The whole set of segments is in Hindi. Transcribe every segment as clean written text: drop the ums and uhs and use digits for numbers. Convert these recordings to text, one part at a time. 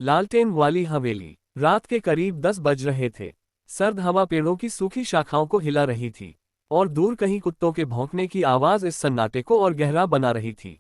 लालटेन वाली हवेली। रात के करीब 10 बज रहे थे। सर्द हवा पेड़ों की सूखी शाखाओं को हिला रही थी और दूर कहीं कुत्तों के भौंकने की आवाज इस सन्नाटे को और गहरा बना रही थी।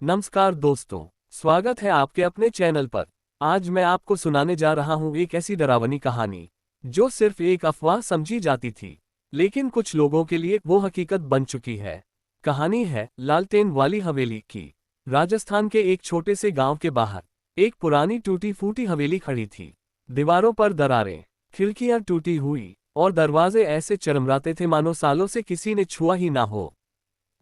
नमस्कार दोस्तों, स्वागत है आपके अपने चैनल पर। आज मैं आपको सुनाने जा रहा हूँ एक ऐसी डरावनी कहानी जो सिर्फ एक अफवाह समझी जाती थी, लेकिन कुछ लोगों के लिए वो हकीकत बन चुकी है। कहानी है लालटेन वाली हवेली की। राजस्थान के एक छोटे से गांव के बाहर एक पुरानी टूटी फूटी हवेली खड़ी थी। दीवारों पर दरारें, खिड़कियां टूटी हुई और दरवाजे ऐसे चरमराते थे मानो सालों से किसी ने छुआ ही ना हो।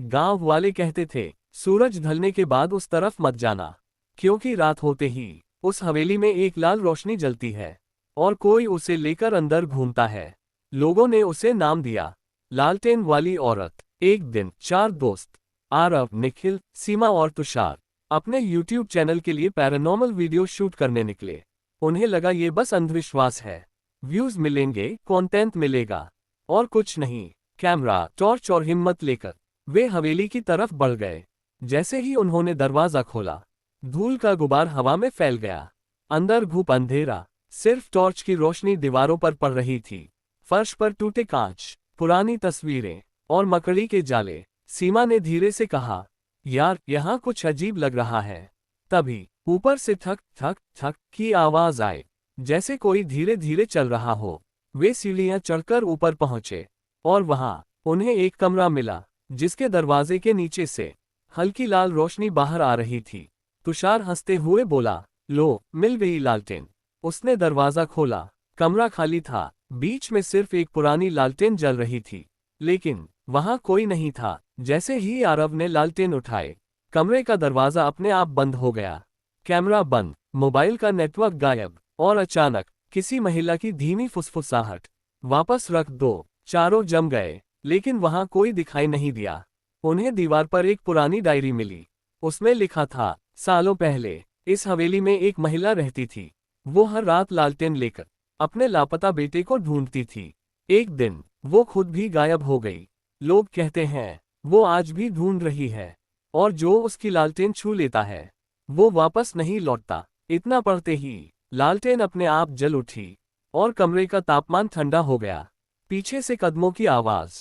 गांव वाले कहते थे, सूरज ढलने के बाद उस तरफ मत जाना, क्योंकि रात होते ही उस हवेली में एक लाल रोशनी जलती है और कोई उसे लेकर अंदर घूमता है। लोगों ने उसे नाम दिया लालटेन वाली औरत। एक दिन 4 दोस्त आरव, निखिल, सीमा और तुषार अपने YouTube चैनल के लिए पैरानॉर्मल वीडियो शूट करने निकले। उन्हें लगा ये बस अंधविश्वास है, व्यूज मिलेंगे, कंटेंट मिलेगा, और कुछ नहीं। कैमरा, टॉर्च और हिम्मत लेकर वे हवेली की तरफ बढ़ गए। जैसे ही उन्होंने दरवाजा खोला, धूल का गुबार हवा में फैल गया। अंदर घुप अंधेरा, सिर्फ टॉर्च की रोशनी दीवारों पर पड़ रही थी। फर्श पर टूटे कांच, पुरानी तस्वीरें और मकड़ी के जाले। सीमा ने धीरे से कहा, यार यहाँ कुछ अजीब लग रहा है। तभी ऊपर से ठक ठक ठक की आवाज आई, जैसे कोई धीरे धीरे चल रहा हो। वे सीढ़ियां चढ़कर ऊपर पहुंचे और वहां उन्हें एक कमरा मिला, जिसके दरवाजे के नीचे से हल्की लाल रोशनी बाहर आ रही थी। तुषार हंसते हुए बोला, लो, मिल गई लालटेन। उसने दरवाजा खोला। कमरा खाली था, बीच में सिर्फ एक पुरानी लालटेन जल रही थी, लेकिन वहां कोई नहीं था। जैसे ही आरव ने लालटेन उठाए, कमरे का दरवाजा अपने आप बंद हो गया। कैमरा बंद, मोबाइल का नेटवर्क गायब, और अचानक किसी महिला की धीमी फुसफुसाहट, वापस रख दो। चारों जम गए, लेकिन वहां कोई दिखाई नहीं दिया। उन्हें दीवार पर एक पुरानी डायरी मिली। उसमें लिखा था, सालों पहले इस हवेली में एक महिला रहती थी। वो हर रात लालटेन लेकर अपने लापता बेटे को ढूंढती थी। एक दिन वो खुद भी गायब हो गई। लोग कहते हैं वो आज भी ढूंढ रही है, और जो उसकी लालटेन छू लेता है वो वापस नहीं लौटता। इतना पढ़ते ही लालटेन अपने आप जल उठी और कमरे का तापमान ठंडा हो गया। पीछे से कदमों की आवाज,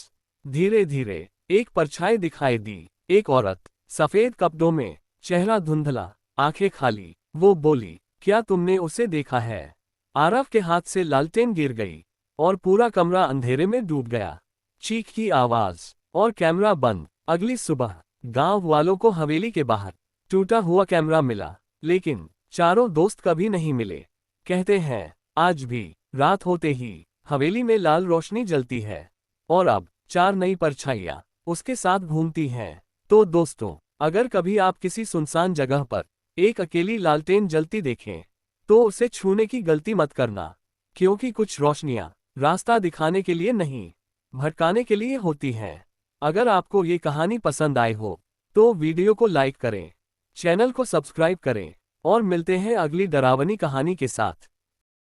धीरे धीरे एक परछाई दिखाई दी। एक औरत, सफेद कपड़ों में, चेहरा धुंधला, आंखें खाली। वो बोली, क्या तुमने उसे देखा है? आरव के हाथ से लालटेन गिर गई और पूरा कमरा अंधेरे में डूब गया। चीख की आवाज और कैमरा बंद। अगली सुबह गांव वालों को हवेली के बाहर टूटा हुआ कैमरा मिला, लेकिन चारों दोस्त कभी नहीं मिले। कहते हैं आज भी रात होते ही हवेली में लाल रोशनी जलती है, और अब 4 नई परछाइयां उसके साथ घूमती हैं। तो दोस्तों, अगर कभी आप किसी सुनसान जगह पर एक अकेली लालटेन जलती देखें, तो उसे छूने की गलती मत करना, क्योंकि कुछ रोशनियां रास्ता दिखाने के लिए नहीं, भटकाने के लिए होती हैं। अगर आपको ये कहानी पसंद आई हो तो वीडियो को लाइक करें, चैनल को सब्सक्राइब करें, और मिलते हैं अगली डरावनी कहानी के साथ।